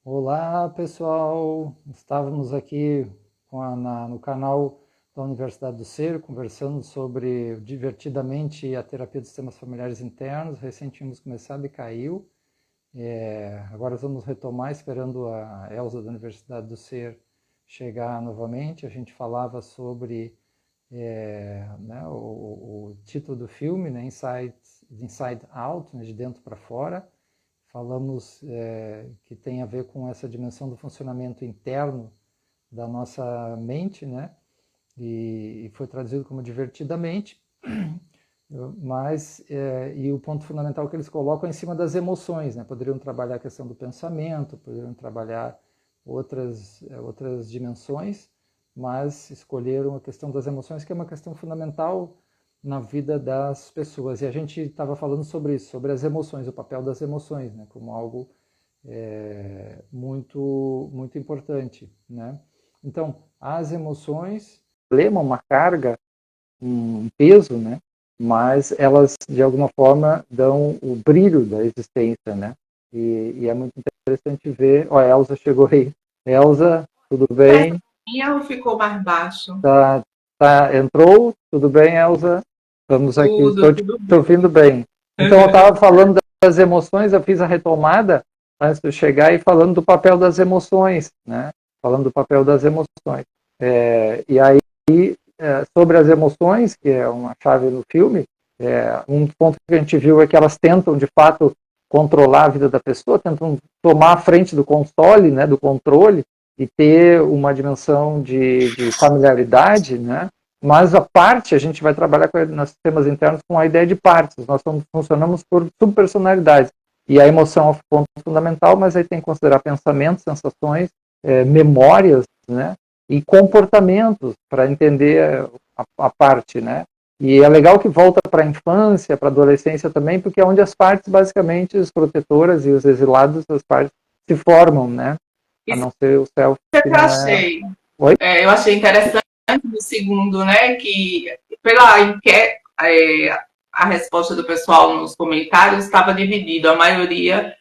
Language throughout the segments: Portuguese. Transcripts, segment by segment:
Olá, pessoal. Estávamos aqui no canal da Universidade do Ser, conversando sobre divertidamente a terapia dos sistemas familiares internos. Recém tínhamos começado e caiu. Agora vamos retomar, esperando a Elza da Universidade do Ser chegar novamente. A gente falava sobre né, o título do filme, né, Inside Out, né, de dentro para fora. Falamos que tem a ver com essa dimensão do funcionamento interno da nossa mente, né? E foi traduzido como divertidamente, mas e o ponto fundamental que eles colocam é em cima das emoções, né? Poderiam trabalhar a questão do pensamento, poderiam trabalhar outras dimensões, mas escolheram a questão das emoções, que é uma questão fundamental na vida das pessoas. E a gente estava falando sobre isso, sobre as emoções, o papel das emoções, né, como algo muito importante, né? Então, as emoções, uma carga, um peso, né? Mas elas, de alguma forma, dão o brilho da existência, né? E é muito interessante ver... Ó, a Elza chegou aí. Elza, tudo bem? Ou ficou mais baixo? Entrou? Tudo bem, Elza? Estamos aqui, estou te Tudo ouvindo bem. bem. Então, eu estava falando das emoções, eu fiz a retomada antes de chegar e falando do papel das emoções, né? Falando do papel das emoções. E aí, sobre as emoções, que é uma chave no filme, um ponto que a gente viu é que elas tentam, de fato, controlar a vida da pessoa, tentam tomar a frente do console, né, do controle, e ter uma dimensão de familiaridade, né? Mas a parte, a gente vai trabalhar nos sistemas internos com a ideia de partes. Nós funcionamos por subpersonalidades. E a emoção é o ponto fundamental, mas aí tem que considerar pensamentos, sensações, memórias, né? E comportamentos para entender a parte, né? E é legal que volta para a infância, para a adolescência também, porque é onde as partes, basicamente, as protetoras e os exilados, as partes se formam, né? A Isso não ser o self, que que eu não é... achei. Oi? Eu achei interessante no segundo, né? Que pela enquete, a resposta do pessoal nos comentários estava dividida. A maioria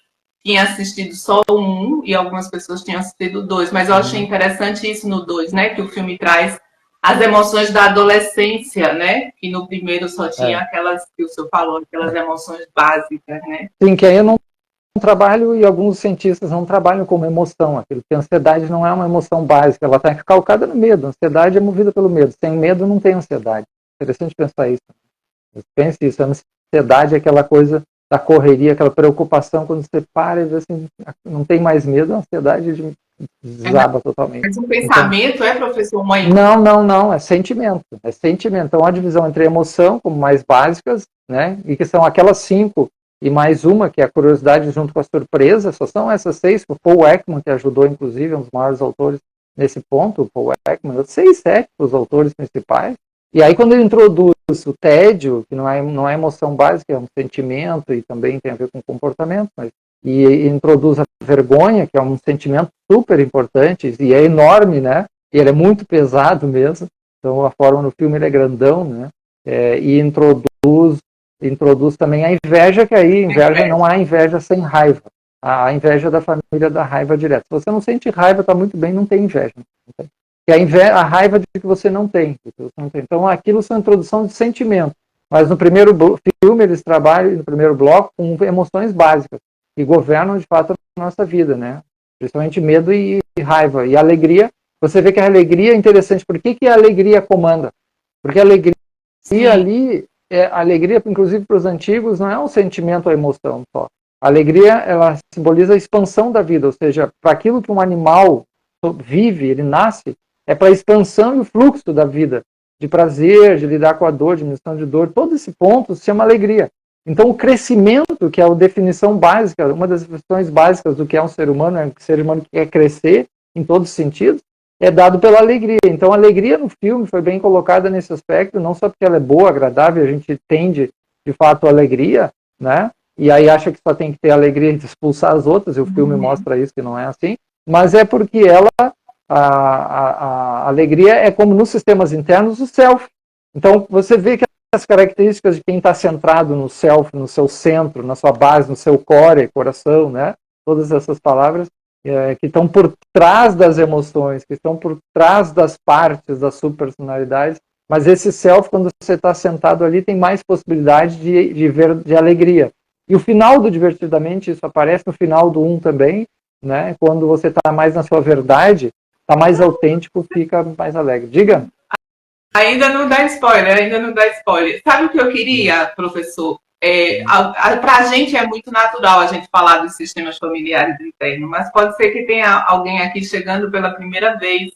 tinha assistido só o um e algumas pessoas tinham assistido o dois. Mas eu achei interessante isso no dois, né? Que o filme traz as emoções da adolescência, né? Que no primeiro só tinha É. aquelas que o senhor falou, aquelas emoções básicas, né? Sim, que aí eu não trabalho e alguns cientistas não trabalham como emoção. Aquilo que a ansiedade não é uma emoção básica, ela está calcada no medo. A ansiedade é movida pelo medo. Sem medo não tem ansiedade. Interessante pensar isso. Pense isso. A ansiedade é aquela coisa da correria, aquela preocupação quando você para e vê assim, não tem mais medo, a ansiedade desaba totalmente. Mas um Então, pensamento é, professor, mãe? não, é sentimento. É sentimento. Então, a divisão entre emoção, como mais básicas, né, e que são aquelas 5 e mais uma, que é a curiosidade junto com a surpresa, só são essas 6, o Paul Ekman, que ajudou, inclusive, um dos maiores autores nesse ponto, o Paul Ekman, 6, 7 os autores principais. E aí, quando ele introduz o tédio, que não é emoção básica, é um sentimento e também tem a ver com comportamento, mas, e introduz a vergonha, que é um sentimento super importante e é enorme, né? E ele é muito pesado mesmo. Então, a forma no filme ele é grandão, né? E introduz também a inveja, que aí inveja não há inveja sem raiva. A inveja da família da raiva direta. Se você não sente raiva, está muito bem, não tem inveja. Não tem. Que a raiva de que você não tem. Então, aquilo são introdução de sentimento. Mas no primeiro filme, eles trabalham, no primeiro bloco, com emoções básicas, que governam, de fato, a nossa vida, né? Principalmente medo e raiva. E alegria, você vê que a alegria é interessante. Por que a alegria comanda? Porque a alegria Sim. ali, a alegria, inclusive para os antigos, não é um sentimento ou emoção só. A alegria, ela simboliza a expansão da vida, ou seja, para aquilo que um animal vive, ele nasce, é para a expansão e o fluxo da vida, de prazer, de lidar com a dor, diminuição de dor, todo esse ponto se chama alegria. Então, o crescimento, que é a definição básica, uma das definições básicas do que é um ser humano, é um ser humano que quer crescer em todos os sentidos, é dado pela alegria. Então, a alegria no filme foi bem colocada nesse aspecto, não só porque ela é boa, agradável, a gente tende, de fato, a alegria, né? E aí acha que só tem que ter alegria de expulsar as outras, e o filme mostra isso, que não é assim, mas é porque a alegria é como nos sistemas internos o self. Então, você vê que as características de quem está centrado no self, no seu centro, na sua base, no seu core, coração, né? Todas essas palavras, que estão por trás das emoções, que estão por trás das partes das subpersonalidades, mas esse self, quando você está sentado ali, tem mais possibilidade de ver de alegria. E o final do Divertidamente, isso aparece no final do 1 também, né? Quando você está mais na sua verdade, está mais autêntico, fica mais alegre. Diga. Ainda não dá spoiler, ainda não dá spoiler. Sabe o que eu queria, professor? Para a gente é muito natural a gente falar dos sistemas familiares internos, mas pode ser que tenha alguém aqui chegando pela primeira vez,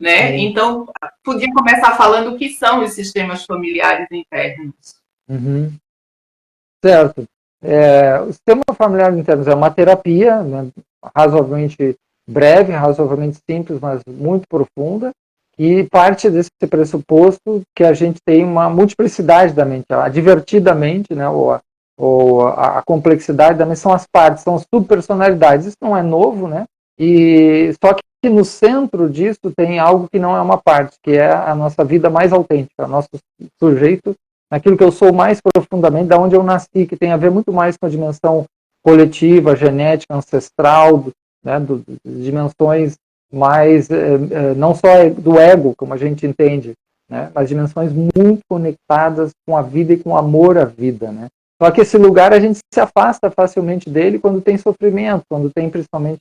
né? Então, podia começar falando o que são os sistemas familiares internos. Uhum. Certo. O sistema familiar interno é uma terapia, né, razoavelmente breve, razoavelmente simples, mas muito profunda, e parte desse pressuposto que a gente tem uma multiplicidade da mente, a divertida mente, né, ou a complexidade da mente são as partes, são as subpersonalidades. Isso não é novo, né? E só que no centro disso tem algo que não é uma parte, que é a nossa vida mais autêntica, o nosso sujeito, naquilo que eu sou mais profundamente, da onde eu nasci, que tem a ver muito mais com a dimensão coletiva, genética, ancestral, né, dimensões mais, não só do ego, como a gente entende, né, mas dimensões muito conectadas com a vida e com o amor à vida, né. Só que esse lugar a gente se afasta facilmente dele quando tem sofrimento, quando tem principalmente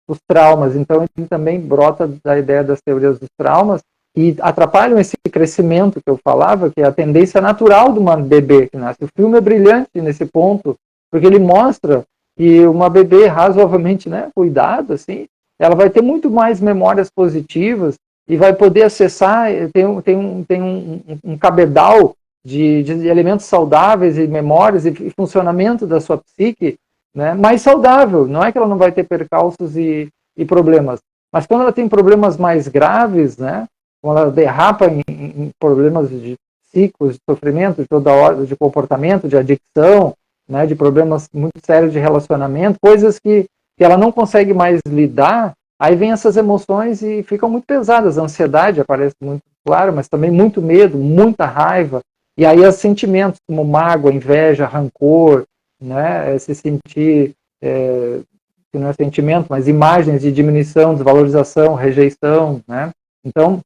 os traumas. Então ele também brota da ideia das teorias dos traumas e atrapalham esse crescimento que eu falava, que é a tendência natural de uma bebê que nasce. O filme é brilhante nesse ponto, porque ele mostra que uma bebê razoavelmente, né, cuidada, assim, ela vai ter muito mais memórias positivas e vai poder acessar, tem um cabedal de elementos saudáveis e memórias e funcionamento da sua psique, né, mais saudável. Não é que ela não vai ter percalços e problemas, mas quando ela tem problemas mais graves, né, quando ela derrapa em problemas de ciclos de sofrimento, de toda ordem, de comportamento, de adicção, né, de problemas muito sérios de relacionamento, coisas que ela não consegue mais lidar, aí vem essas emoções e ficam muito pesadas. A ansiedade aparece muito claro, mas também muito medo, muita raiva, e aí os sentimentos como mágoa, inveja, rancor, né, se sentir, que não é sentimento, mas imagens de diminuição, desvalorização, rejeição, né. Então,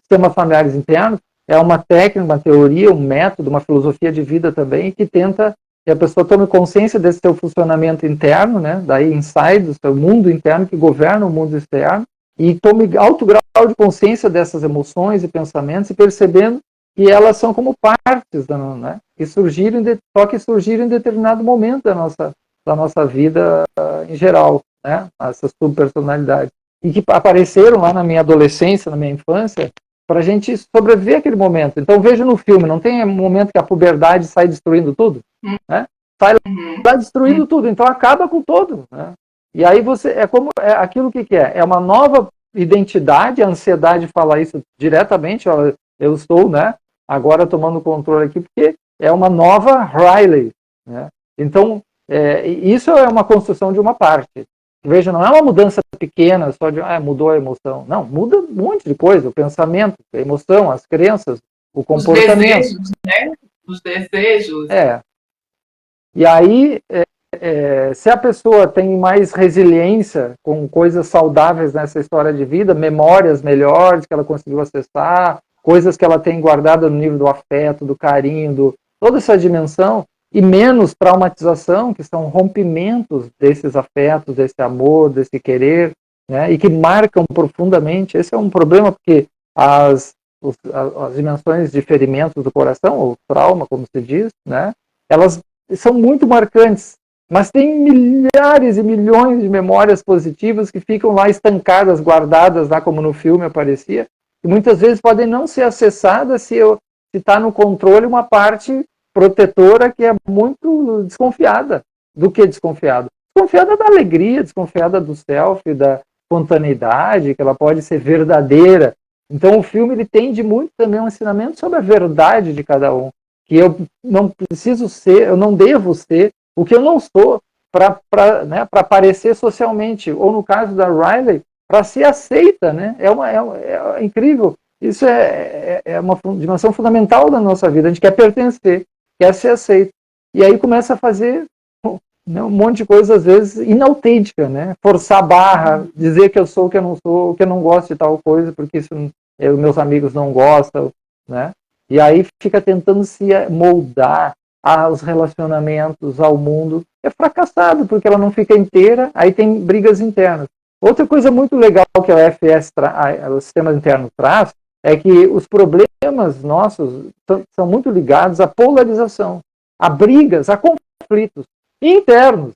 sistemas familiares internos é uma técnica, uma teoria, um método, uma filosofia de vida também, que tenta que a pessoa tome consciência desse seu funcionamento interno, né, daí inside, do seu mundo interno que governa o mundo externo, e tome alto grau de consciência dessas emoções e pensamentos e percebendo que elas são como partes, né, que surgiram, só que surgiram em determinado momento da nossa vida em geral, né, essas subpersonalidades, e que apareceram lá na minha adolescência, na minha infância, para a gente sobreviver aquele momento. Então veja no filme, não tem um momento que a puberdade sai destruindo tudo? Né? Sai lá destruindo tudo, então acaba com todo. Né? E aí você, aquilo que é? É uma nova identidade, a ansiedade fala isso diretamente, eu estou, né, agora tomando controle aqui, porque é uma nova Riley. Né? Então, isso é uma construção de uma parte. Veja, não é uma mudança pequena, só de mudou a emoção. Não, muda um monte de coisa, o pensamento, a emoção, as crenças, o comportamento. Os desejos, né? Os desejos. E aí, se a pessoa tem mais resiliência com coisas saudáveis nessa história de vida, memórias melhores que ela conseguiu acessar, coisas que ela tem guardada no nível do afeto, do carinho, toda essa dimensão, e menos traumatização, que são rompimentos desses afetos, desse amor, desse querer, né, e que marcam profundamente. Esse é um problema, porque as dimensões de ferimentos do coração, ou trauma, como se diz, né, elas são muito marcantes, mas tem milhares e milhões de memórias positivas que ficam lá estancadas, guardadas, lá como no filme aparecia, e muitas vezes podem não ser acessadas se está no controle uma parte protetora que é muito desconfiada. Do que desconfiada? Desconfiada da alegria, desconfiada do self, da espontaneidade, que ela pode ser verdadeira. Então o filme ele tende muito também um ensinamento sobre a verdade de cada um, que eu não preciso ser, eu não devo ser o que eu não sou para aparecer socialmente, ou no caso da Riley, para ser aceita, né? É incrível. Isso é uma dimensão fundamental da nossa vida. A gente quer pertencer, quer ser aceito. E aí começa a fazer né? Um monte de coisa, às vezes, inautêntica, né? Forçar a barra, dizer que eu sou o que eu não sou, que eu não gosto de tal coisa, porque isso meus amigos não gostam, né? E aí fica tentando se moldar aos relacionamentos, ao mundo. É fracassado, porque ela não fica inteira, aí tem brigas internas. Outra coisa muito legal que o FS, o sistema interno traz, é que os problemas nossos são muito ligados à polarização, a brigas, a conflitos internos.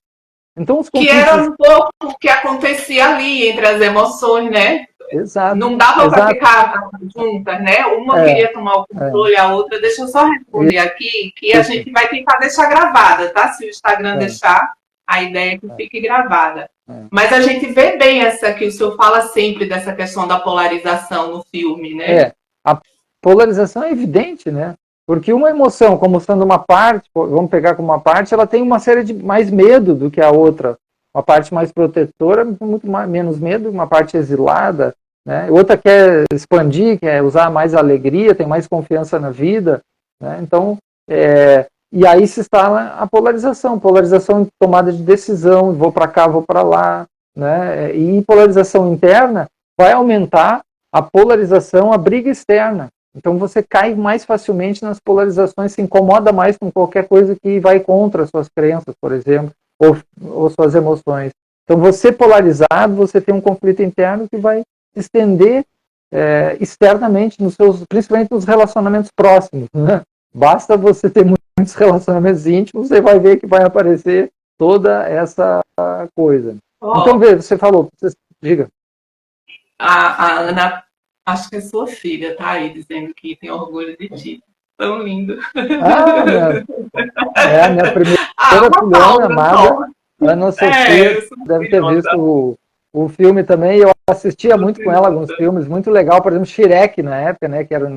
Então, os conflitos... Que era um pouco o que acontecia ali entre as emoções, né? Exato. Não dava para ficar juntas, né? Uma queria tomar o controle, a outra. Deixa eu só responder aqui, que a gente vai tentar deixar gravada, tá? Se o Instagram deixar, a ideia é que fique gravada. Mas a gente vê bem essa que o senhor fala sempre dessa questão da polarização no filme, né? A polarização é evidente, né? Porque uma emoção, como sendo uma parte, vamos pegar como uma parte, ela tem uma série de mais medo do que a outra. Uma parte mais protetora, muito menos medo, uma parte exilada, né? Outra quer expandir, quer usar mais alegria, tem mais confiança na vida, né? Então, e aí se instala a polarização em tomada de decisão, vou para cá, vou para lá, né? E polarização interna vai aumentar a polarização, a briga externa. Então você cai mais facilmente nas polarizações, se incomoda mais com qualquer coisa que vai contra suas crenças, por exemplo, ou suas emoções. Então você polarizado, você tem um conflito interno que vai estender externamente, principalmente nos relacionamentos próximos, né? Basta você ter muitos relacionamentos íntimos, você vai ver que vai aparecer toda essa coisa. Então, você falou, diga. A Ana, acho que é sua filha, tá aí dizendo que tem orgulho de ti. Tão lindo. A minha primeira filhona amada, Ana Sofia, deve ter visto o filme também. Eu assistia muito com ela alguns filmes, muito legal, por exemplo, Shrek na época, né, que era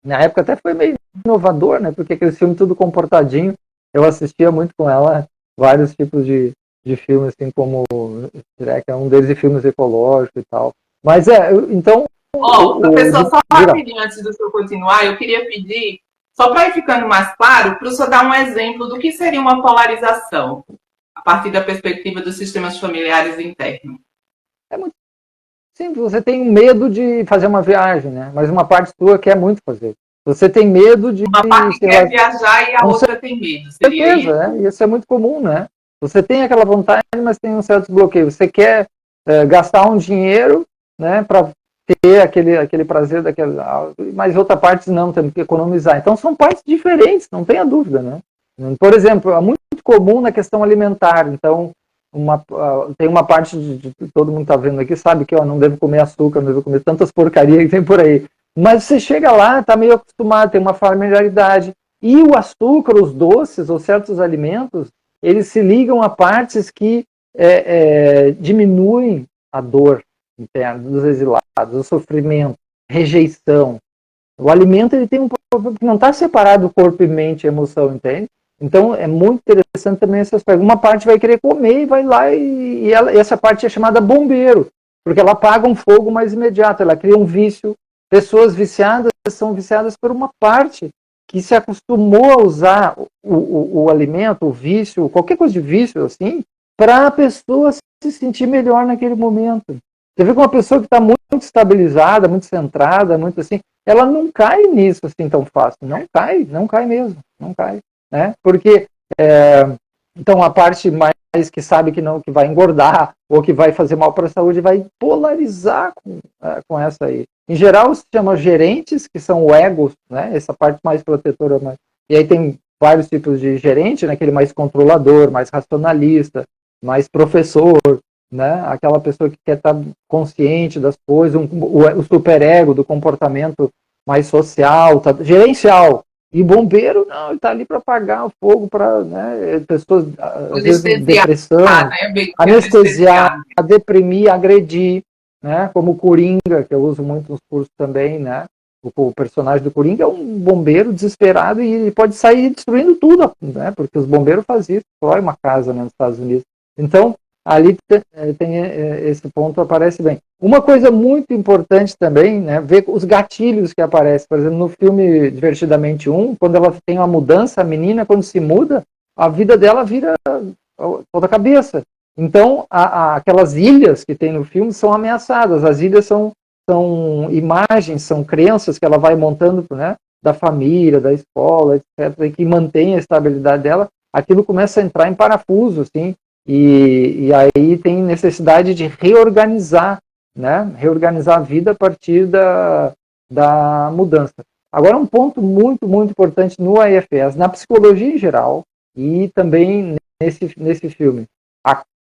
na época até foi meio inovador, né, porque aquele filme tudo comportadinho. Eu assistia muito com ela vários tipos de filmes, assim como Shrek, é um deles de filmes ecológicos e tal. Mas então... Professor, só rapidinho antes do senhor continuar, eu queria pedir, só para ir ficando mais claro, para o senhor dar um exemplo do que seria uma polarização, a partir da perspectiva dos sistemas familiares internos. É muito simples, você tem medo de fazer uma viagem, né? Mas uma parte sua quer muito fazer. Você tem medo de... Uma parte quer viajar e a outra tem medo. Seria isso? Né? Isso é muito comum, né? Você tem aquela vontade, mas tem um certo bloqueio. Você quer gastar um dinheiro, né, para ter aquele prazer mas outra parte não, temos que economizar. Então são partes diferentes, não tenha dúvida, né? Por exemplo, é muito comum na questão alimentar. Então, tem uma parte de todo mundo está vendo aqui, sabe que não deve comer açúcar, não deve comer tantas porcarias que tem por aí. Mas você chega lá, está meio acostumado, tem uma familiaridade. E o açúcar, os doces ou certos alimentos, eles se ligam a partes que diminuem a dor interna dos exilados, o sofrimento, rejeição. O alimento ele tem um problema que não está separado corpo e mente e emoção, entende? Então é muito interessante também esse aspecto. Uma parte vai querer comer e vai lá e essa parte é chamada bombeiro, porque ela apaga um fogo mais imediato, ela cria um vício. Pessoas viciadas são viciadas por uma parte que se acostumou a usar o alimento, o vício, qualquer coisa de vício assim, para a pessoa se sentir melhor naquele momento. Você vê que uma pessoa que está muito estabilizada, muito centrada, muito assim, ela não cai nisso assim tão fácil. Não cai mesmo, não cai. Né? Porque, então, a parte mais que sabe que não, que vai engordar ou que vai fazer mal para a saúde, vai polarizar com essa aí. Em geral, se chama gerentes, que são o ego, né? Essa parte mais protetora. E aí tem vários tipos de gerente, né? Aquele mais controlador, mais racionalista, mais professor, né? Aquela pessoa que quer estar consciente das coisas, o superego do comportamento mais social, gerencial. E bombeiro, não, ele está ali para apagar o fogo, para pessoas, às vezes, depressão, anestesiar, deprimir, agredir, né? Como o Coringa, que eu uso muito nos cursos também, né? O personagem do Coringa é um bombeiro desesperado e pode sair destruindo tudo, né? Porque os bombeiros fazem isso, destrói uma casa, né, nos Estados Unidos. Então, ali tem esse ponto, aparece bem. Uma coisa muito importante também, né, ver os gatilhos que aparecem. Por exemplo, no filme Divertidamente 1, quando ela tem uma mudança, a menina, quando se muda, a vida dela vira toda a cabeça. Então, aquelas ilhas que tem no filme são ameaçadas. As ilhas são imagens, são crenças que ela vai montando, né, da família, da escola, etc., e que mantém a estabilidade dela. Aquilo começa a entrar em parafuso, assim, e aí tem necessidade de reorganizar, né, reorganizar a vida a partir da mudança. Agora, um ponto muito, muito importante no IFS, na psicologia em geral, e também nesse filme,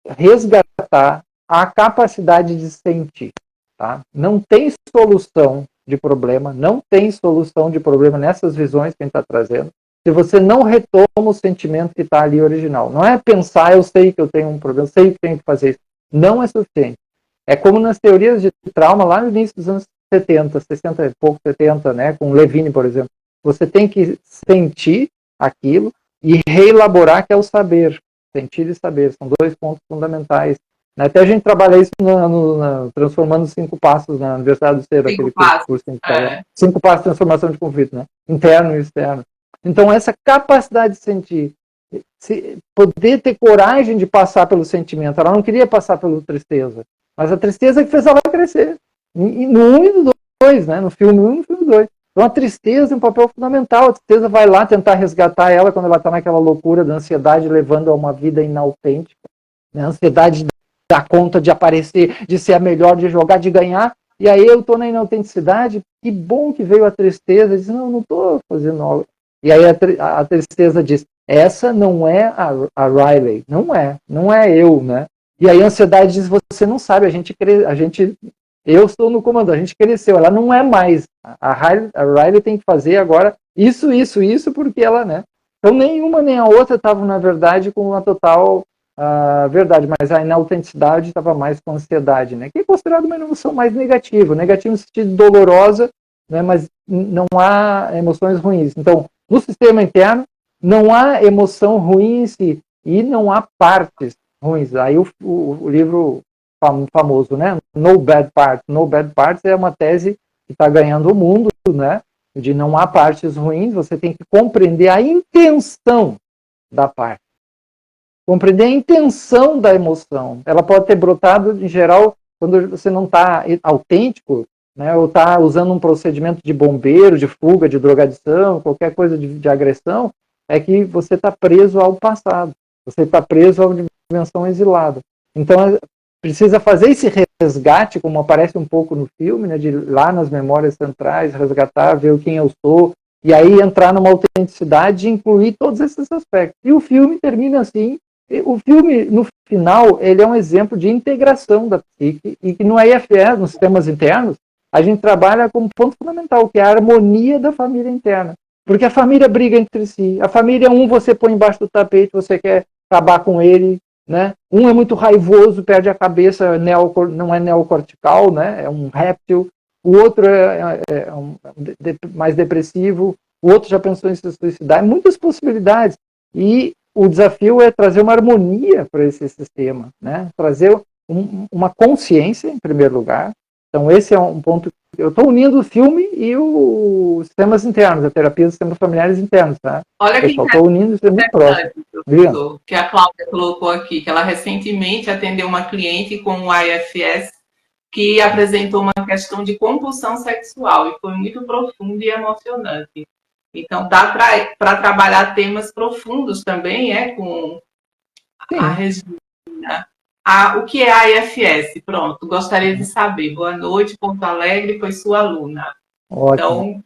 resgatar a capacidade de sentir. Tá? Não tem solução de problema, não tem solução de problema nessas visões que a gente está trazendo, se você não retoma o sentimento que está ali original. Não é pensar, eu sei que eu tenho um problema, eu sei que tenho que fazer isso. Não é suficiente. É como nas teorias de trauma, lá no início dos anos 70, 60 e pouco, 70, né, com Levine, por exemplo. Você tem que sentir aquilo e reelaborar, que é o saber. Sentir e saber, são dois pontos fundamentais. Até a gente trabalha isso transformando 5 passos na Universidade do Ser, aquele curso que a gente fala. 5 passos de transformação de conflito, né? Interno e externo. Então, essa capacidade de sentir, poder ter coragem de passar pelo sentimento. Ela não queria passar pela tristeza, mas a tristeza que fez ela crescer. E no 1 e no 2, né? No filme 1 e no filme 2. Então, a tristeza é um papel fundamental. A tristeza vai lá tentar resgatar ela quando ela está naquela loucura da ansiedade, levando a uma vida inautêntica. Né? A ansiedade dar conta de aparecer, de ser a melhor, de jogar, de ganhar. E aí eu estou na inautenticidade. Que bom que veio a tristeza. Diz, não estou fazendo algo. E aí a tristeza diz, essa não é a Riley. Não é eu, né? E aí a ansiedade diz, você não sabe, eu estou no comando, a gente cresceu, ela não é mais. A Riley tem que fazer agora isso, porque ela, né? Então nenhuma nem a outra estavam, na verdade, com uma total verdade, mas a inautenticidade estava mais com a ansiedade, né? Que é considerado uma emoção mais negativa no sentido dolorosa, né? Mas não há emoções ruins. Então, no sistema interno, não há emoção ruim em si, e não há partes ruins. Aí o livro famoso, né? No Bad Parts. No Bad Parts é uma tese que está ganhando o mundo, né? De não há partes ruins, você tem que compreender a intenção da parte. Compreender a intenção da emoção. Ela pode ter brotado, em geral, quando você não está autêntico, né? Ou está usando um procedimento de bombeiro, de fuga, de drogadição, qualquer coisa de agressão, é que você está preso ao passado. Você está preso a uma dimensão exilada. Então, precisa fazer esse resgate, como aparece um pouco no filme, né, de ir lá nas memórias centrais, resgatar, ver quem eu sou, e aí entrar numa autenticidade e incluir todos esses aspectos. E o filme termina assim. O filme, no final, ele é um exemplo de integração da psique, e que no IFS, nos sistemas internos, a gente trabalha como ponto fundamental, que é a harmonia da família interna. Porque a família briga entre si. A família, você põe embaixo do tapete, você quer acabar com ele, né? Um é muito raivoso, perde a cabeça, não é neocortical, né? É um réptil. O outro mais depressivo. O outro já pensou em se suicidar. Muitas possibilidades. E o desafio é trazer uma harmonia para esse sistema, né? Trazer uma consciência, em primeiro lugar. Então, esse é um ponto. Eu estou unindo o filme e os sistemas internos, a terapia dos sistemas familiares internos, tá? Olha que estou unindo isso muito próximo. Professor, que a Cláudia colocou aqui, que ela recentemente atendeu uma cliente com o IFS que apresentou uma questão de compulsão sexual e foi muito profundo e emocionante. Então, dá para trabalhar temas profundos também, com a Regina. O que é a IFS? Pronto, gostaria de saber. Boa noite, Porto Alegre, foi sua aluna. Ótimo. Então,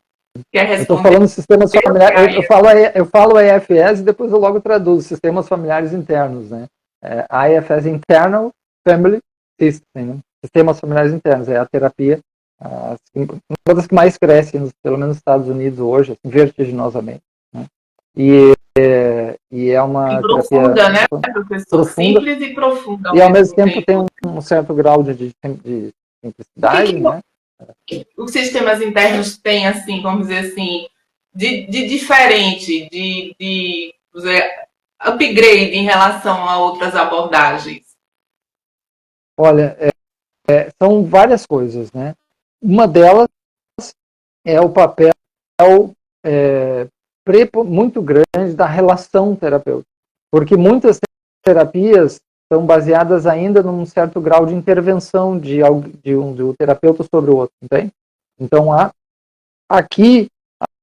quer responder? Eu estou falando sistemas familiares, eu falo IFS e depois eu logo traduzo sistemas familiares internos, né? IFS, Internal Family System, né? Sistemas familiares internos, é a terapia, uma das que mais cresce, pelo menos nos Estados Unidos hoje, assim, vertiginosamente. Né? E é uma profunda, terapia, né, professor? Simples e profunda. E ao mesmo tempo tem um certo grau de simplicidade, né? Os sistemas internos têm, assim, vamos dizer assim, de diferente, de upgrade em relação a outras abordagens? Olha, são várias coisas, né? Uma delas é o papel muito grande da relação terapêutica, porque muitas terapias são baseadas ainda num certo grau de intervenção do terapeuta sobre o outro, entende? Então, aqui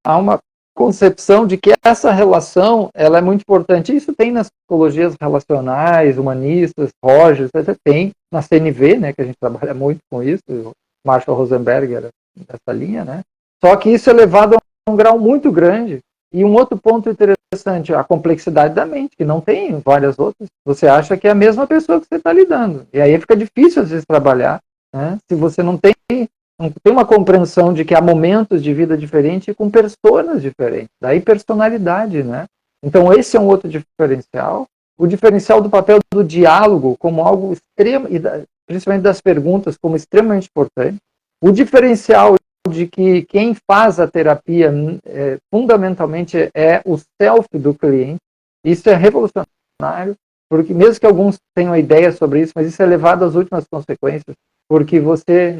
há uma concepção de que essa relação ela é muito importante. Isso tem nas psicologias relacionais, humanistas, Rogers, tem na CNV, né, que a gente trabalha muito com isso, o Marshall Rosenberg era dessa linha, né? Só que isso é levado a um grau muito grande. E um outro ponto interessante, a complexidade da mente, que não tem várias outras. Você acha que é a mesma pessoa que você está lidando. E aí fica difícil, às vezes, trabalhar, né? Se você não tem uma compreensão de que há momentos de vida diferentes com personas diferentes. Daí personalidade, né? Então esse é um outro diferencial. O diferencial do papel do diálogo como algo extremo, principalmente das perguntas, como extremamente importante. O diferencial de que quem faz a terapia fundamentalmente é o self do cliente. Isso é revolucionário, porque mesmo que alguns tenham ideia sobre isso, mas isso é levado às últimas consequências, porque você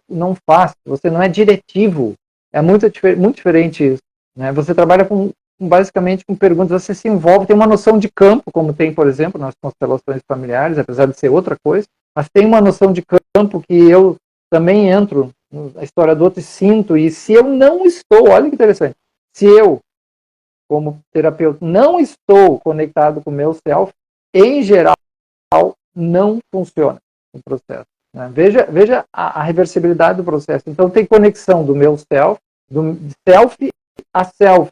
não faz, você não é diretivo. É muito diferente isso, né? Você trabalha basicamente com perguntas, você se envolve, tem uma noção de campo, como tem, por exemplo, nas constelações familiares, apesar de ser outra coisa, mas tem uma noção de campo que eu também entro na história do outro e sinto, e se eu não estou, olha que interessante, se eu, como terapeuta, não estou conectado com o meu self, em geral, não funciona o processo. Né? Veja a reversibilidade do processo. Então tem conexão do meu self, do self a self.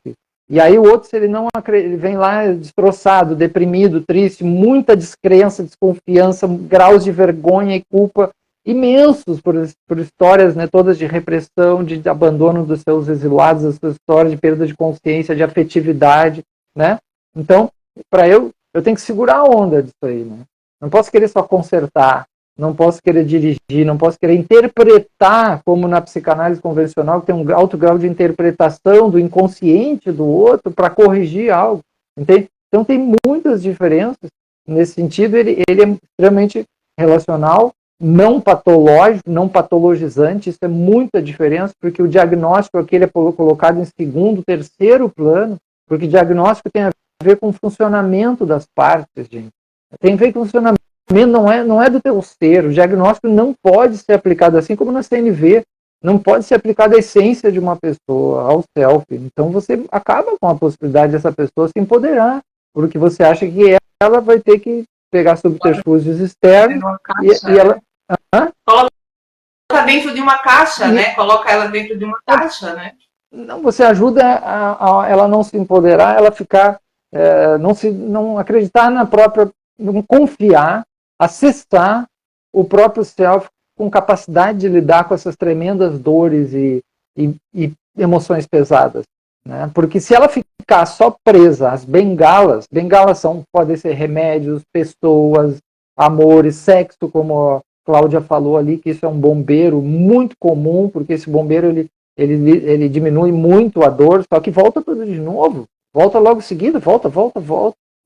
E aí o outro, se ele não ele vem lá destroçado, deprimido, triste, muita descrença, desconfiança, graus de vergonha e culpa imensos por histórias, né, todas de repressão, de abandono dos seus exilados, das suas histórias de perda de consciência, de afetividade, né? Então, para eu tenho que segurar a onda disso aí, né? Não posso querer só consertar, não posso querer dirigir, não posso querer interpretar, como na psicanálise convencional, que tem um alto grau de interpretação do inconsciente do outro para corrigir algo, entende? Então tem muitas diferenças nesse sentido. Ele é extremamente relacional, não patológico, não patologizante. Isso é muita diferença, porque o diagnóstico aqui ele é colocado em segundo, terceiro plano, porque diagnóstico tem a ver com o funcionamento das partes, gente. Tem a ver com o funcionamento, não é do teu ser. O diagnóstico não pode ser aplicado assim como na CNV, não pode ser aplicado à essência de uma pessoa, ao self. Então você acaba com a possibilidade dessa pessoa se empoderar, porque você acha que ela vai ter que pegar subterfúgios externos e ela... Coloca dentro de uma caixa, né? Coloca ela dentro de uma caixa, né? Não, você ajuda ela não se empoderar, ela ficar, não acreditar na própria, não confiar, acessar o próprio self com capacidade de lidar com essas tremendas dores e emoções pesadas, né? Porque se ela ficar só presa às bengalas podem ser remédios, pessoas, amores, sexo, como a Cláudia falou ali, que isso é um bombeiro muito comum, porque esse bombeiro ele diminui muito a dor, só que volta tudo de novo, volta logo em seguida, volta,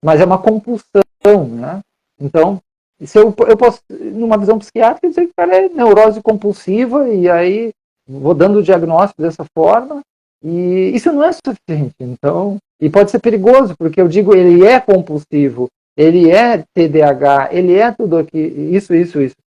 mas é uma compulsão, né? Então, se eu posso, numa visão psiquiátrica, dizer que o cara é neurose compulsiva, e aí vou dando o diagnóstico dessa forma, e isso não é suficiente. Então, e pode ser perigoso, porque eu digo, ele é compulsivo, ele é TDAH, ele é tudo aqui, isso.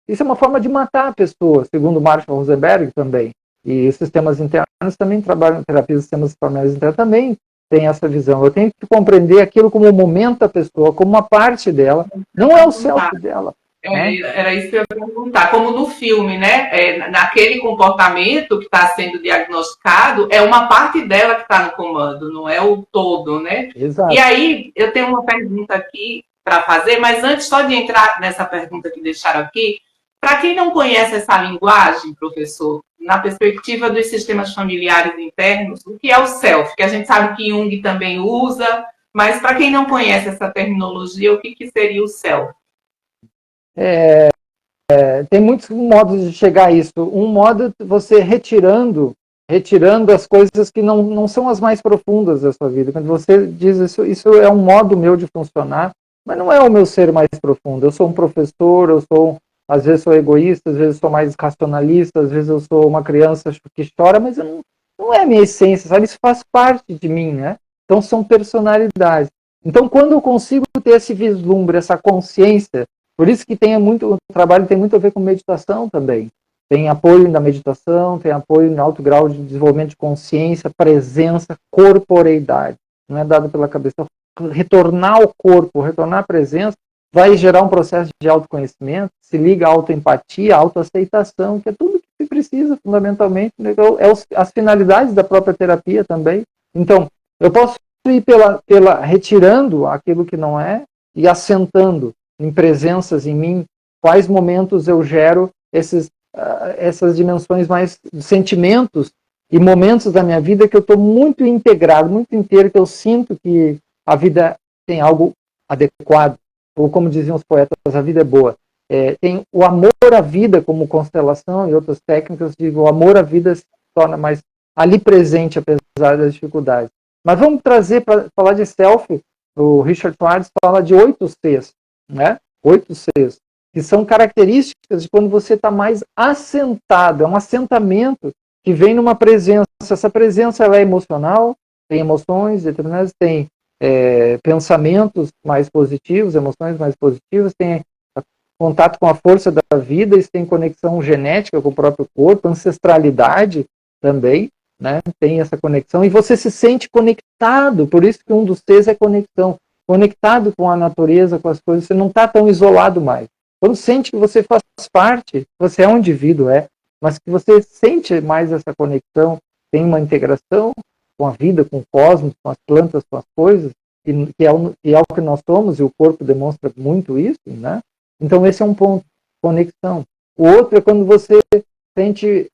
Isso é uma forma de matar a pessoa, segundo Marshall Rosenberg também. E os sistemas internos também trabalham, terapia de sistemas familiares internos também tem essa visão. Eu tenho que compreender aquilo como um momento da pessoa, como uma parte dela, não é o self dela. Né? Era isso que eu ia perguntar. Como no filme, né? Naquele comportamento que está sendo diagnosticado, é uma parte dela que está no comando, não é o todo, né? Exato. E aí, eu tenho uma pergunta aqui para fazer, mas antes só de entrar nessa pergunta que deixaram aqui, para quem não conhece essa linguagem, professor, na perspectiva dos sistemas familiares internos, o que é o self? Que a gente sabe que Jung também usa, mas para quem não conhece essa terminologia, o que seria o self? Tem muitos modos de chegar a isso. Um modo é você retirando as coisas que não são as mais profundas da sua vida. Quando você diz isso é um modo meu de funcionar, mas não é o meu ser mais profundo. Eu sou um professor, às vezes sou egoísta, às vezes sou mais racionalista, às vezes eu sou uma criança que chora, mas não é a minha essência, sabe? Isso faz parte de mim, né? Então são personalidades. Então quando eu consigo ter esse vislumbre, essa consciência. Por isso que o trabalho tem muito a ver com meditação também. Tem apoio na meditação, tem apoio em alto grau de desenvolvimento de consciência, presença, corporeidade. Não é dado pela cabeça. Retornar ao corpo, retornar à presença, vai gerar um processo de autoconhecimento, se liga à autoempatia, à autoaceitação, que é tudo que se precisa, fundamentalmente. Né? As finalidades da própria terapia também. Então, eu posso ir retirando aquilo que não é e assentando em presenças em mim, quais momentos eu gero essas dimensões mais sentimentos e momentos da minha vida que eu estou muito integrado, muito inteiro, que eu sinto que a vida tem algo adequado, ou como diziam os poetas, a vida é boa. Tem o amor à vida como constelação e outras técnicas, o amor à vida se torna mais ali presente, apesar das dificuldades. Mas vamos trazer para falar de self, o Richard Schwartz fala de 8 Cs, né? 8 Cs, que são características de quando você está mais assentado, é um assentamento que vem numa presença. Essa presença ela é emocional, tem emoções determinadas, tem pensamentos mais positivos, emoções mais positivas, tem contato com a força da vida, isso tem conexão genética com o próprio corpo, ancestralidade também, né? Tem essa conexão, e você se sente conectado, por isso que um dos Cs é conexão, conectado com a natureza, com as coisas, você não está tão isolado mais. Quando sente que você faz parte, você é um indivíduo, mas que você sente mais essa conexão, tem uma integração com a vida, com o cosmos, com as plantas, com as coisas, que é o que nós somos, e o corpo demonstra muito isso, né? Então esse é um ponto, conexão. O outro é quando você sente,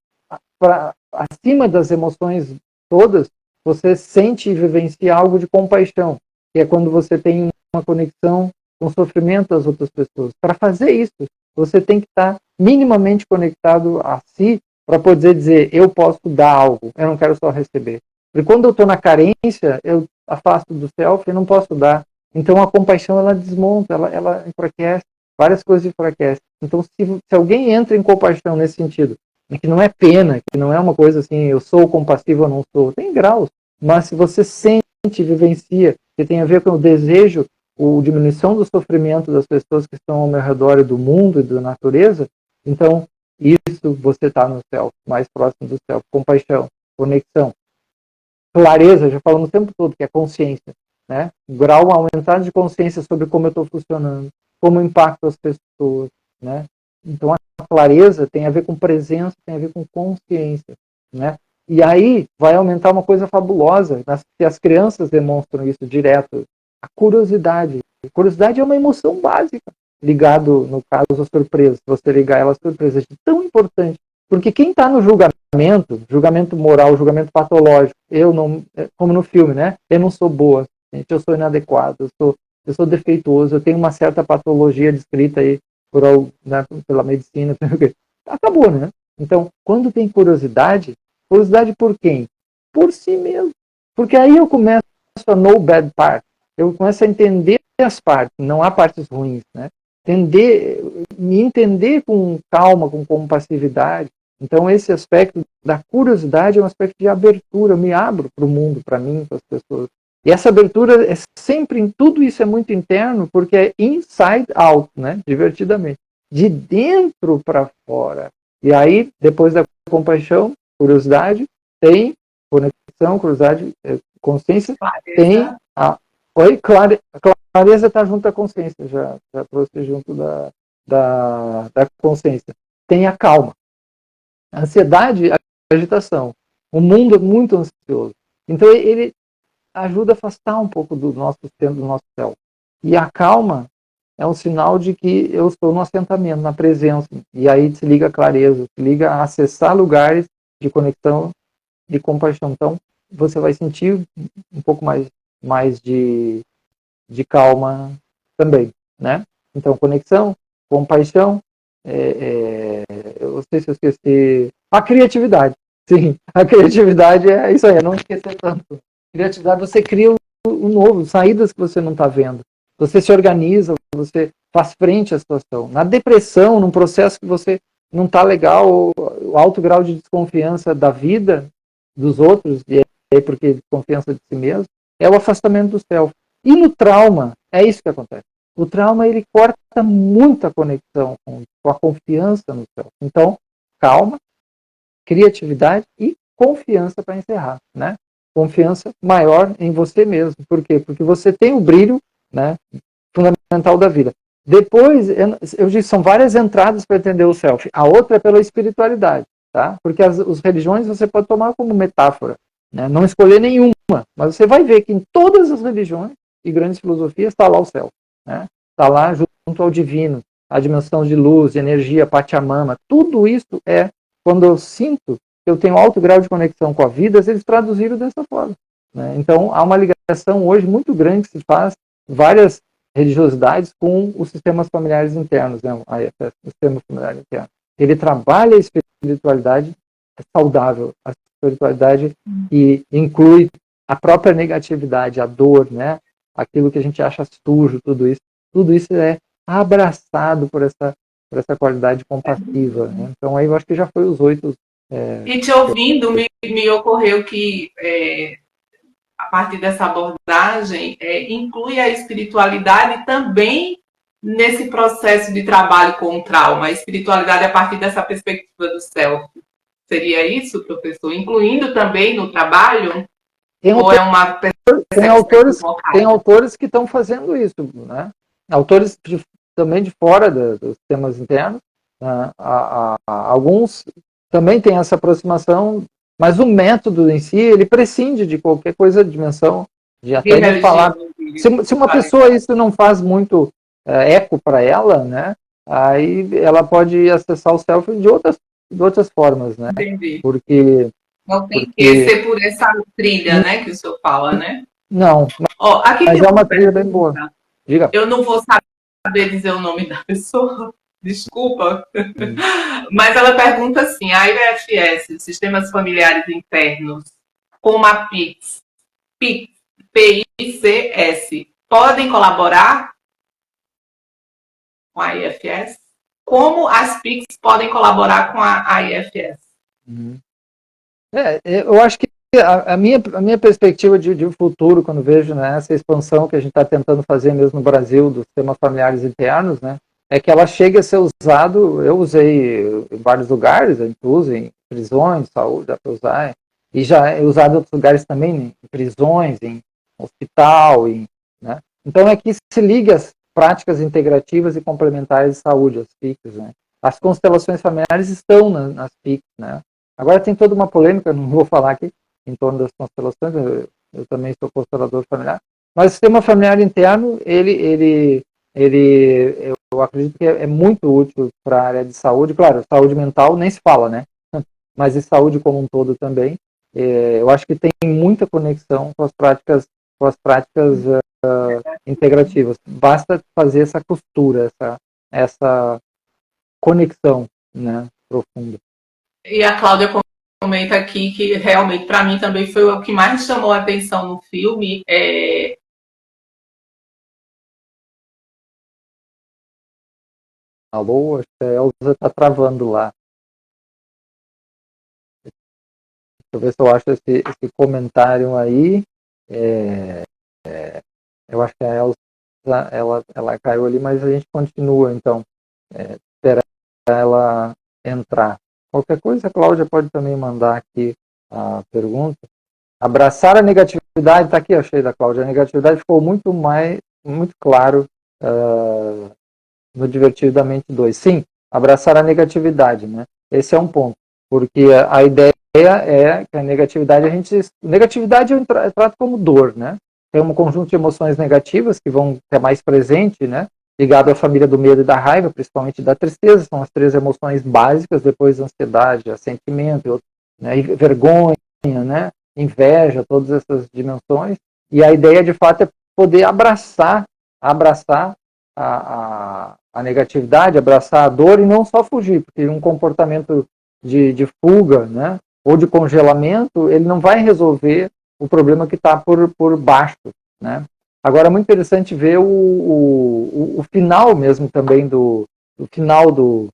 acima das emoções todas, você sente e vivencia algo de compaixão, que é quando você tem uma conexão com o sofrimento das outras pessoas. Para fazer isso, você tem que estar minimamente conectado a si, para poder dizer, eu posso dar algo, eu não quero só receber. Porque quando eu estou na carência, eu afasto do self, eu não posso dar. Então a compaixão, ela desmonta, ela enfraquece, várias coisas enfraquecem. Então se alguém entra em compaixão nesse sentido, que não é pena, que não é uma coisa assim, eu sou compassivo ou não sou, tem graus, mas se você sente, vivencia, que tem a ver com o desejo, a diminuição do sofrimento das pessoas que estão ao meu redor e do mundo e da natureza, então isso você está no self, mais próximo do self, compaixão, conexão. Clareza, já falamos o tempo todo, que é consciência, né? Grau aumentado de consciência sobre como eu estou funcionando, como impacto as pessoas, né? Então a clareza tem a ver com presença, tem a ver com consciência, né? E aí vai aumentar uma coisa fabulosa, que as crianças demonstram isso direto, a curiosidade. A curiosidade é uma emoção básica, ligado, no caso, à surpresa, se você ligar ela à surpresa, é tão importante. Porque quem está no julgamento moral, julgamento patológico, eu não, como no filme, né? Eu não sou boa, gente, eu sou inadequado, eu sou defeituoso, eu tenho uma certa patologia descrita aí pela medicina, acabou, né? Então, quando tem curiosidade por quem? Por si mesmo. Porque aí eu começo a know bad part, eu começo a entender as partes, não há partes ruins, né? Me entender com calma, com compassividade. Então esse aspecto da curiosidade é um aspecto de abertura, eu me abro para o mundo, para mim, para as pessoas. E essa abertura é sempre, em tudo isso é muito interno, porque é inside out, né? Divertidamente. De dentro para fora. E aí, depois da compaixão, curiosidade, tem conexão, curiosidade, consciência, clareza. Tem a... Oi, clareza está junto à consciência, já trouxe junto da consciência. Tem a calma. A ansiedade, a agitação. O mundo é muito ansioso. Então ele ajuda a afastar um pouco do nosso céu. E a calma é um sinal de que eu estou no assentamento, na presença. E aí se liga a clareza, se liga a acessar lugares de conexão, de compaixão. Então você vai sentir um pouco mais de calma também, né? Então conexão, compaixão, eu não sei se eu esqueci. A criatividade. Sim, a criatividade é isso aí, é não esquecer tanto. Criatividade, você cria um novo, saídas que você não está vendo. Você se organiza, você faz frente à situação. Na depressão, num processo que você não está legal, o alto grau de desconfiança da vida, dos outros, e aí porque desconfiança de si mesmo, é o afastamento do self. E no trauma, é isso que acontece. O trauma, ele corta muita conexão com a confiança no self. Então, calma, criatividade e confiança para encerrar, né? Confiança maior em você mesmo. Por quê? Porque você tem o brilho, né, fundamental da vida. Depois, eu disse, são várias entradas para entender o self. A outra é pela espiritualidade, tá? Porque as religiões você pode tomar como metáfora, né? Não escolher nenhuma, mas você vai ver que em todas as religiões e grandes filosofias está lá o self, né? Está lá junto ao divino, a dimensão de luz, de energia, Pachamama. Tudo isso é, quando eu sinto que eu tenho alto grau de conexão com a vida, eles traduziram dessa forma, né? Então, há uma ligação hoje muito grande que se faz, várias religiosidades com os sistemas familiares internos, né? O sistema familiar interno. Ele trabalha a espiritualidade saudável, a espiritualidade que inclui a própria negatividade, a dor, né? Aquilo que a gente acha sujo, tudo isso é abraçado por essa qualidade compassiva, né? Então aí eu acho que já foi os 8. E te ouvindo, me ocorreu que a partir dessa abordagem, inclui a espiritualidade também nesse processo de trabalho com o trauma. A espiritualidade a partir dessa perspectiva do self. Seria isso, professor? Incluindo também no trabalho? Ou é uma tem autores que estão fazendo isso, né? Autores também de fora dos temas internos. Né? Alguns também têm essa aproximação, mas o método em si, ele prescinde de qualquer coisa de dimensão, de até de falar. Se uma pessoa isso não faz muito eco para ela, né? Aí ela pode acessar o self de outras formas, né? Entendi. Porque não tem que ser por essa trilha, né, que o senhor fala, né? Não, aqui mas é uma trilha bem boa. Diga. Eu não vou saber dizer o nome da pessoa, desculpa. Mas ela pergunta assim, a IFS, Sistemas Familiares Internos, como a PICS, PICS, podem colaborar com a IFS? Como as PICS podem colaborar com a IFS? Eu acho que a minha perspectiva de futuro, quando vejo, né, essa expansão que a gente está tentando fazer mesmo no Brasil, dos sistemas familiares internos, né, é que ela chegue a ser usado, eu usei em vários lugares, inclusive em prisões, saúde, dá para usar, e já é usado em outros lugares também, em prisões, em hospital, né, então é que se liga as práticas integrativas e complementares de saúde, as PICs, né. As constelações familiares estão nas PICs, né. Agora tem toda uma polêmica, não vou falar aqui, em torno das constelações, eu também sou constelador familiar, mas o sistema familiar interno, eu acredito que é muito útil para a área de saúde, claro, saúde mental nem se fala, né, mas de saúde como um todo também, eu acho que tem muita conexão com as práticas integrativas, basta fazer essa costura, essa conexão, né, profunda. E a Cláudia comenta aqui que realmente para mim também foi o que mais chamou a atenção no filme. Alô, acho que a Elza está travando lá. Deixa eu ver se eu acho esse comentário aí. Eu acho que a Elza ela caiu ali, mas a gente continua, então. Esperar ela entrar. Qualquer coisa, a Cláudia pode também mandar aqui a pergunta. Abraçar a negatividade, está aqui, achei da Cláudia. A negatividade ficou muito claro no Divertidamente 2. Sim, abraçar a negatividade, né? Esse é um ponto. Porque a ideia é que a negatividade, negatividade eu trato como dor, né? Tem um conjunto de emoções negativas que vão ter mais presente, né? Ligado à família do medo e da raiva, principalmente da tristeza, são as 3 emoções básicas, depois a ansiedade, a sentimento, né? E vergonha, né? Inveja, todas essas dimensões. E a ideia, de fato, é poder abraçar a negatividade, abraçar a dor e não só fugir, porque um comportamento de fuga, né? Ou de congelamento, ele não vai resolver o problema que está por baixo, né? Agora, é muito interessante ver o final mesmo também do final do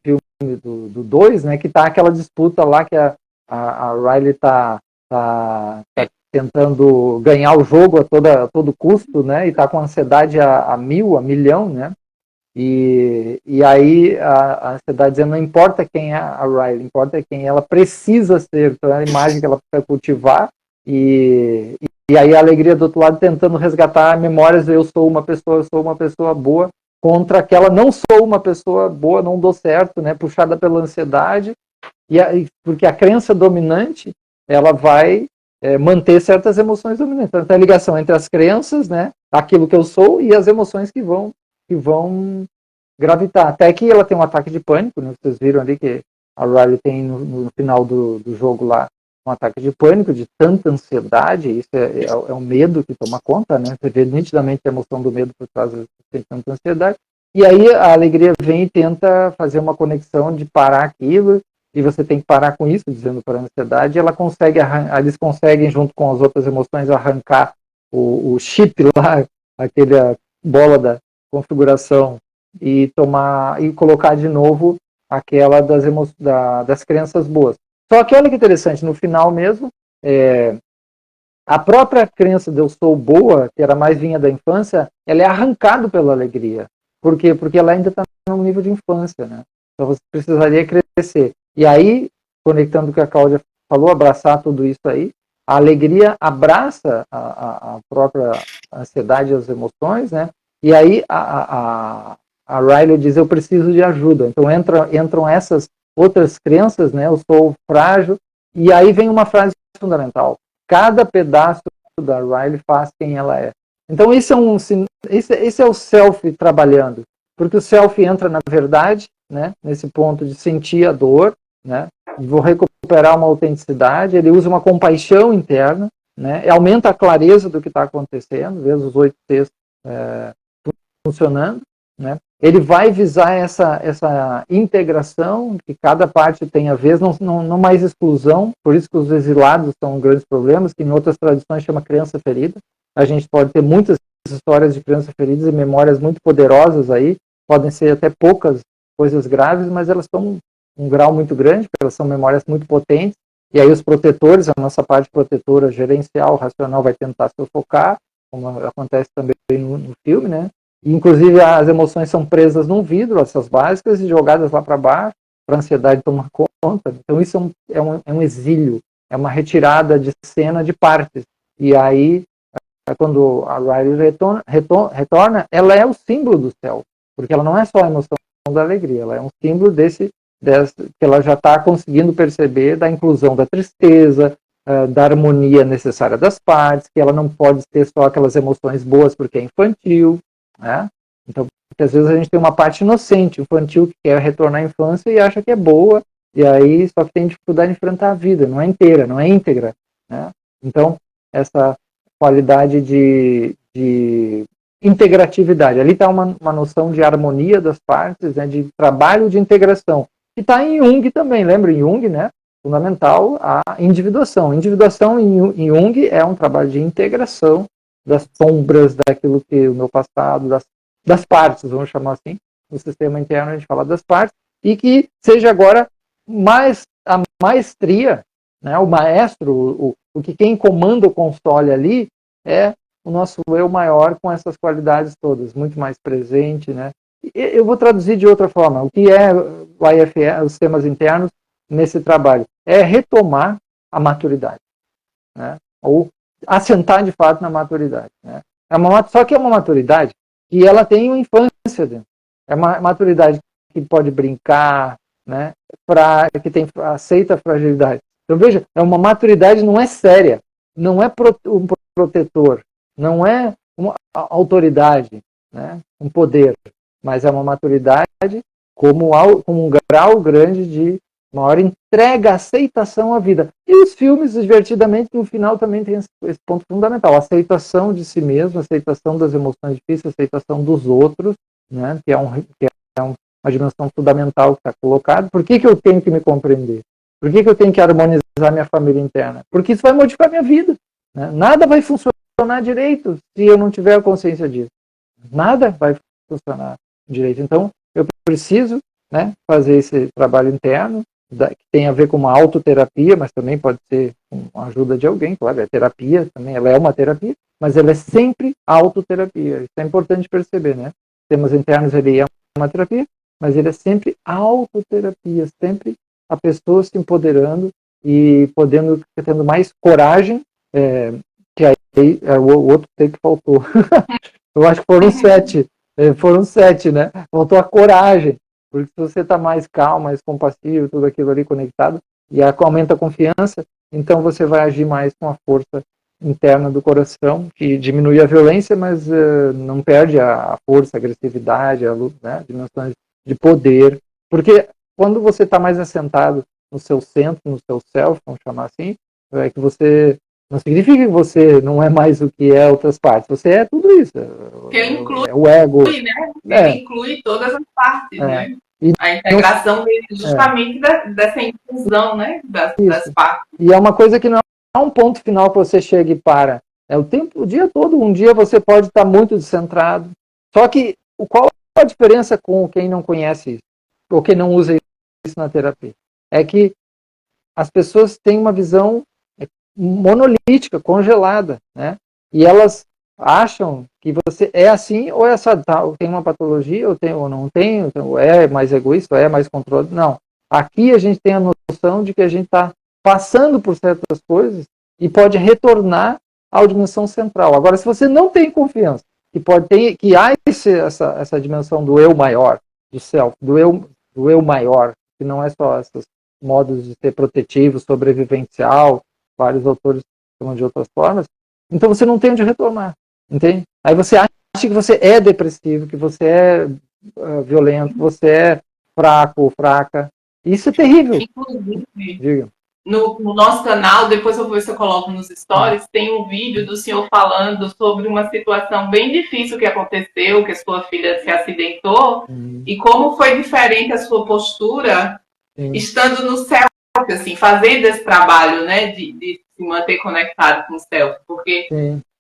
filme do 2, né, que está aquela disputa lá que a Riley está tentando ganhar o jogo a todo custo, né? E está com ansiedade a milhão, né? E aí a ansiedade dizendo, não importa quem é a Riley, importa quem ela precisa ser, então é a imagem que ela precisa cultivar, e aí a alegria do outro lado tentando resgatar memórias, eu sou uma pessoa boa, contra aquela não sou uma pessoa boa, não dou certo, né, puxada pela ansiedade, porque a crença dominante, ela vai manter certas emoções dominantes. Então, a ligação entre as crenças, né, aquilo que eu sou, e as emoções que vão gravitar. Até que ela tem um ataque de pânico, né? Vocês viram ali que a Riley tem no final do jogo lá um ataque de pânico, de tanta ansiedade, isso é um medo que toma conta, né? Você vê nitidamente a emoção do medo por trás de tanta ansiedade. E aí a alegria vem e tenta fazer uma conexão de parar aquilo, e você tem que parar com isso, dizendo para a ansiedade, e eles conseguem, junto com as outras emoções, arrancar o chip lá, aquele bola da configuração, e colocar de novo aquela das crenças boas. Só que olha que interessante, no final mesmo, a própria crença de eu sou boa, que era mais vinha da infância, ela é arrancada pela alegria. Por quê? Porque ela ainda está no nível de infância, né? Então você precisaria crescer. E aí, conectando com o que a Cláudia falou, abraçar tudo isso aí, a alegria abraça a própria ansiedade e as emoções, né? E aí a Riley diz, eu preciso de ajuda. Então entram essas outras crenças, né? Eu sou frágil. E aí vem uma frase fundamental. Cada pedaço da Riley faz quem ela é. Então esse é o self trabalhando. Porque o self entra na verdade, né? Nesse ponto de sentir a dor, né? Vou recuperar uma autenticidade. Ele usa uma compaixão interna, né? Aumenta a clareza do que está acontecendo, vezes os 8 textos funcionando, né? Ele vai visar essa integração, que cada parte tem a vez, não mais exclusão, por isso que os exilados são grandes problemas, que em outras tradições chama criança ferida. A gente pode ter muitas histórias de crianças feridas e memórias muito poderosas aí, podem ser até poucas coisas graves, mas elas estão um grau muito grande, porque elas são memórias muito potentes, e aí os protetores, a nossa parte protetora gerencial, racional, vai tentar sufocar, como acontece também no filme, né? Inclusive, as emoções são presas num vidro, essas básicas, e jogadas lá para baixo, para a ansiedade tomar conta. Então, isso é um exílio, é uma retirada de cena de partes. E aí, quando a Riley retorna, ela é o símbolo do céu, porque ela não é só a emoção da alegria, ela é um símbolo que ela já está conseguindo perceber da inclusão da tristeza, da harmonia necessária das partes, que ela não pode ter só aquelas emoções boas porque é infantil, né? Então, porque às vezes a gente tem uma parte inocente, infantil, que quer retornar à infância e acha que é boa, e aí só que tem dificuldade de enfrentar a vida, não é inteira, não é íntegra, né? Então, essa qualidade de integratividade, ali está uma noção de harmonia das partes, né, de trabalho de integração, que está em Jung também, lembra em Jung, né? Fundamental a individuação. Individuação em Jung é um trabalho de integração das sombras, daquilo que o meu passado, das partes, vamos chamar assim, no sistema interno a gente fala das partes, e que seja agora a maestria, né, o maestro, o que quem comanda o console ali é o nosso eu maior com essas qualidades todas, muito mais presente, né? Eu vou traduzir de outra forma, o que é o IFE, os sistemas internos, nesse trabalho? É retomar a maturidade, né? Ou assentar de fato na maturidade, né? Só que é uma maturidade que ela tem uma infância dentro. É uma maturidade que pode brincar, né? Que aceita a fragilidade. Então veja, é uma maturidade, não é séria, não é um protetor, não é uma autoridade, né? Um poder, mas é uma maturidade como um grau grande de maior entrega, aceitação à vida. E os filmes, divertidamente, no final também tem esse ponto fundamental. A aceitação de si mesmo, a aceitação das emoções difíceis, a aceitação dos outros, né, que é uma dimensão fundamental que está colocada. Por que eu tenho que me compreender? Por que eu tenho que harmonizar minha família interna? Porque isso vai modificar minha vida, né? Nada vai funcionar direito se eu não tiver a consciência disso. Nada vai funcionar direito. Então, eu preciso, né, fazer esse trabalho interno, que tem a ver com uma autoterapia, mas também pode ser com a ajuda de alguém, claro, é terapia também, ela é uma terapia, mas ela é sempre autoterapia. Isso é importante perceber, né? Sistemas internos, ele é uma terapia, mas ele é sempre autoterapia, sempre a pessoa se empoderando e podendo, tendo mais coragem, que aí é o outro que faltou. Eu acho que foram sete, né? Faltou a coragem, porque se você está mais calmo, mais compassivo, tudo aquilo ali conectado, e aumenta a confiança, então você vai agir mais com a força interna do coração, que diminui a violência, mas não perde a força, a agressividade, né, dimensões de poder. Porque quando você está mais assentado no seu centro, no seu self, vamos chamar assim, é que você... Não significa que você não é mais o que é outras partes. Você é tudo isso. Ele inclui, o ego. né? Ele inclui todas as partes, né? A integração dele justamente dessa inclusão, né? Das partes. E é uma coisa que não é um ponto final que você chega e para. É o dia todo. Um dia você pode estar muito descentrado. Só que qual a diferença com quem não conhece isso? Ou quem não usa isso na terapia? É que as pessoas têm uma visão monolítica, congelada, né? E elas acham que você é assim ou é só tem uma patologia ou não tem, ou é mais egoísta, ou é mais controle. Não. Aqui a gente tem a noção de que a gente está passando por certas coisas e pode retornar à dimensão central. Agora, se você não tem confiança que há essa dimensão do eu maior, do self, do eu maior, que não é só esses modos de ser protetivo, sobrevivencial, vários autores chamam de outras formas, então você não tem onde retornar, entende? Aí você acha que você é depressivo, que você é violento, que você é fraco ou fraca. Isso é terrível. Inclusive, no nosso canal, depois eu vou ver se eu coloco nos stories, tem um vídeo do senhor falando sobre uma situação bem difícil que aconteceu, que a sua filha se acidentou, e como foi diferente a sua postura estando no céu, assim, fazendo esse trabalho, né, de se manter conectado com o self, porque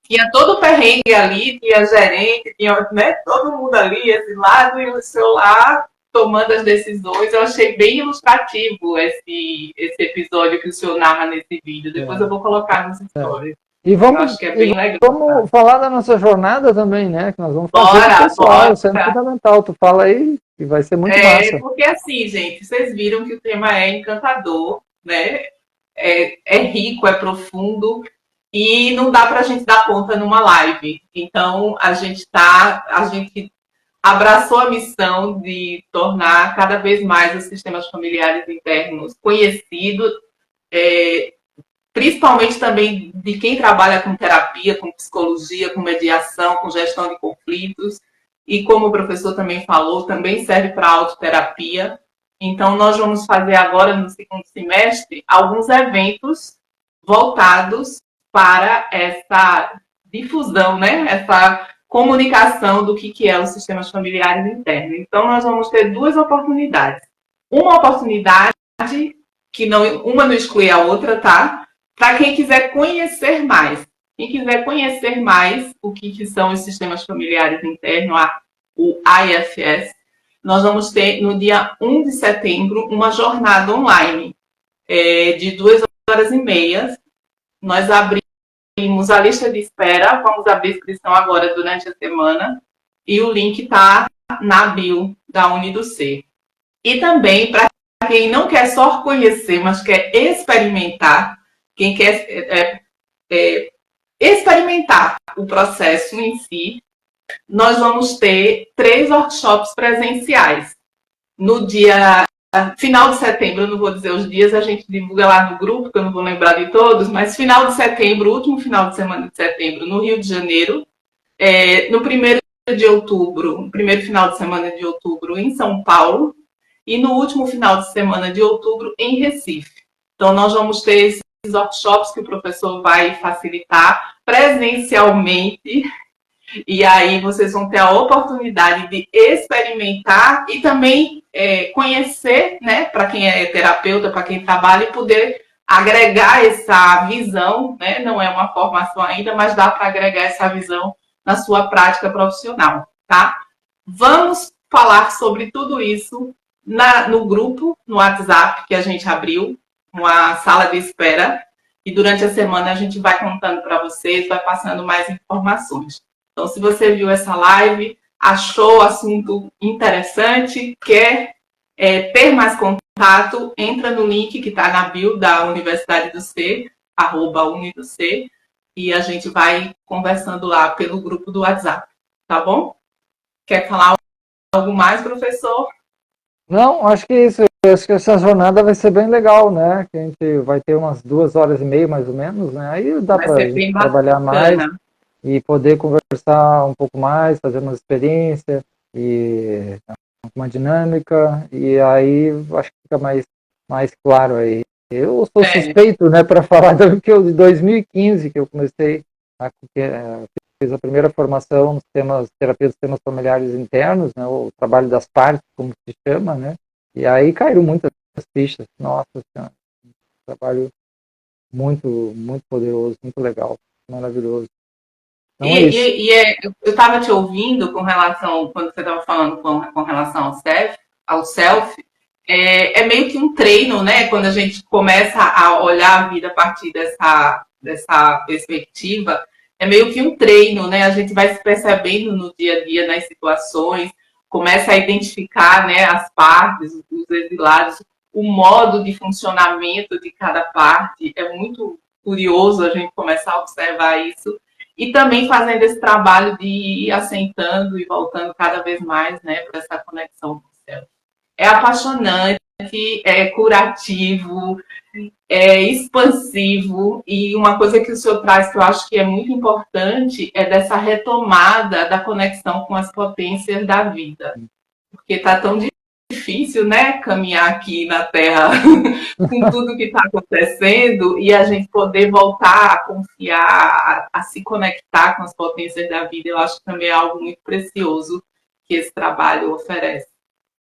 tinha todo o perrengue ali, tinha gerente, tinha, né, todo mundo ali, esse lado, e o seu lá tomando as decisões. Eu achei bem ilustrativo esse episódio que o senhor narra nesse vídeo. Depois eu vou colocar nos stories. E vamos falar da nossa jornada também, né? Que nós vamos fazer com o pessoal, isso é fundamental. Tu fala aí que vai ser muito massa. Porque assim, gente, vocês viram que o tema é encantador, né? É rico, é profundo e não dá para a gente dar conta numa live. Então a gente abraçou a missão de tornar cada vez mais os sistemas familiares internos conhecidos, principalmente também de quem trabalha com terapia, com psicologia, com mediação, com gestão de conflitos. E como o professor também falou, também serve para autoterapia. Então, nós vamos fazer agora, no segundo semestre, alguns eventos voltados para essa difusão, né? Essa comunicação do que é os sistemas familiares internos. Então, nós vamos ter duas oportunidades. Uma oportunidade que uma não exclui a outra, tá? Para quem quiser conhecer mais. Quem quiser conhecer mais o que são os sistemas familiares internos, o IFS, nós vamos ter no dia 1 de setembro uma jornada online de 2h30. Nós abrimos a lista de espera, vamos abrir a inscrição agora durante a semana e o link está na bio da UnidoC. E também, para quem não quer só conhecer, mas quer experimentar, quem quer experimentar o processo em si, nós vamos ter 3 workshops presenciais. No dia final de setembro, eu não vou dizer os dias, a gente divulga lá no grupo, que eu não vou lembrar de todos, mas final de setembro, último final de semana de setembro, no Rio de Janeiro, no primeiro final de semana de outubro, em São Paulo, e no último final de semana de outubro, em Recife. Então, nós vamos ter esses workshops que o professor vai facilitar presencialmente, e aí vocês vão ter a oportunidade de experimentar e também conhecer, né, para quem é terapeuta, para quem trabalha, e poder agregar essa visão, né, não é uma formação ainda, mas dá para agregar essa visão na sua prática profissional, tá? Vamos falar sobre tudo isso no grupo, no WhatsApp, que a gente abriu, uma sala de espera, e durante a semana a gente vai contando para vocês, vai passando mais informações. Então, se você viu essa live, achou o assunto interessante, quer ter mais contato, entra no link que está na bio da Universidade do C, @unidoc, e a gente vai conversando lá pelo grupo do WhatsApp, tá bom? Quer falar algo mais, professor? Não, acho que isso. Acho que essa jornada vai ser bem legal, né? Que a gente vai ter umas 2 horas e meia, mais ou menos, né? Aí dá Vai para a ser gente bem trabalhar mais bacana. e poder conversar um pouco mais, fazer uma experiência e uma dinâmica, e aí acho que fica mais claro aí. Eu sou suspeito, né, para falar que eu, de 2015 que eu comecei fiz a primeira formação nos temas terapia dos sistemas familiares internos, né, o trabalho das partes, como se chama, né, e aí caíram muitas fichas. Nossa Senhora, um trabalho muito poderoso, muito legal, maravilhoso. Então é isso. Eu estava te ouvindo com relação, quando você estava falando com relação ao self, é meio que um treino, né? Quando a gente começa a olhar a vida a partir dessa perspectiva, é meio que um treino, né? A gente vai se percebendo no dia a dia, nas situações, começa a identificar, né, as partes, os exilados, o modo de funcionamento de cada parte. É muito curioso a gente começar a observar isso e também fazendo esse trabalho de ir assentando e voltando cada vez mais, né, para essa conexão com o céu. É apaixonante, é curativo, é expansivo, e uma coisa que o senhor traz que eu acho que é muito importante é dessa retomada da conexão com as potências da vida, porque está tão difícil, né, caminhar aqui na Terra com tudo que está acontecendo e a gente poder voltar a confiar, a se conectar com as potências da vida, eu acho que também é algo muito precioso que esse trabalho oferece.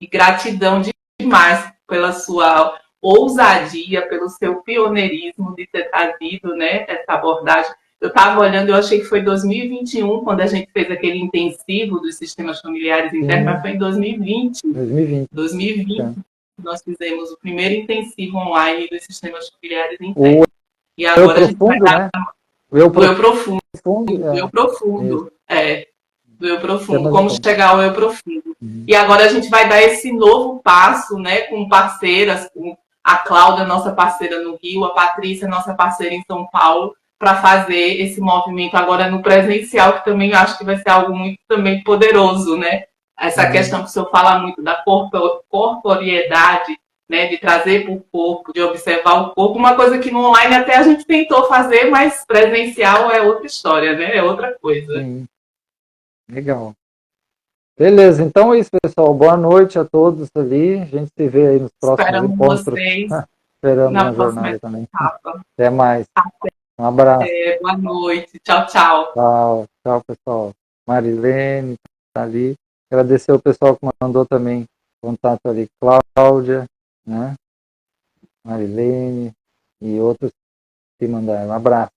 E gratidão demais pela sua ousadia, pelo seu pioneirismo de ter trazido, né, essa abordagem. Eu estava olhando, eu achei que foi 2021, quando a gente fez aquele intensivo dos sistemas familiares internos, mas Sim, foi em 2020. 2020. 2020, nós fizemos o primeiro intensivo online dos sistemas familiares O internos. E eu agora a gente vai profundo, dar né? O eu do eu profundo, profundo, do eu isso, profundo, do eu profundo, temas como então. chegar ao eu profundo. Uhum. E agora a gente vai dar esse novo passo, né, com parceiras, com a Cláudia, nossa parceira no Rio, a Patrícia, nossa parceira em São Paulo, para fazer esse movimento agora no presencial, que também acho que vai ser algo muito também poderoso, né? Essa questão que o senhor fala muito da corporeidade, né, de trazer para o corpo, de observar o corpo, uma coisa que no online até a gente tentou fazer, mas presencial é outra história, né? É outra coisa. Sim, legal. Beleza, então é isso, pessoal. Boa noite a todos ali. A gente se vê aí nos próximos Esperamos encontros. vocês Esperamos na na próxima jornada também. etapa. Até mais. Um abraço. Boa noite. Tchau, tchau. Tchau, tchau, pessoal. Marilene, tá ali. Agradecer o pessoal que mandou também contato ali. Cláudia, né? Marilene e outros que mandaram. Um abraço.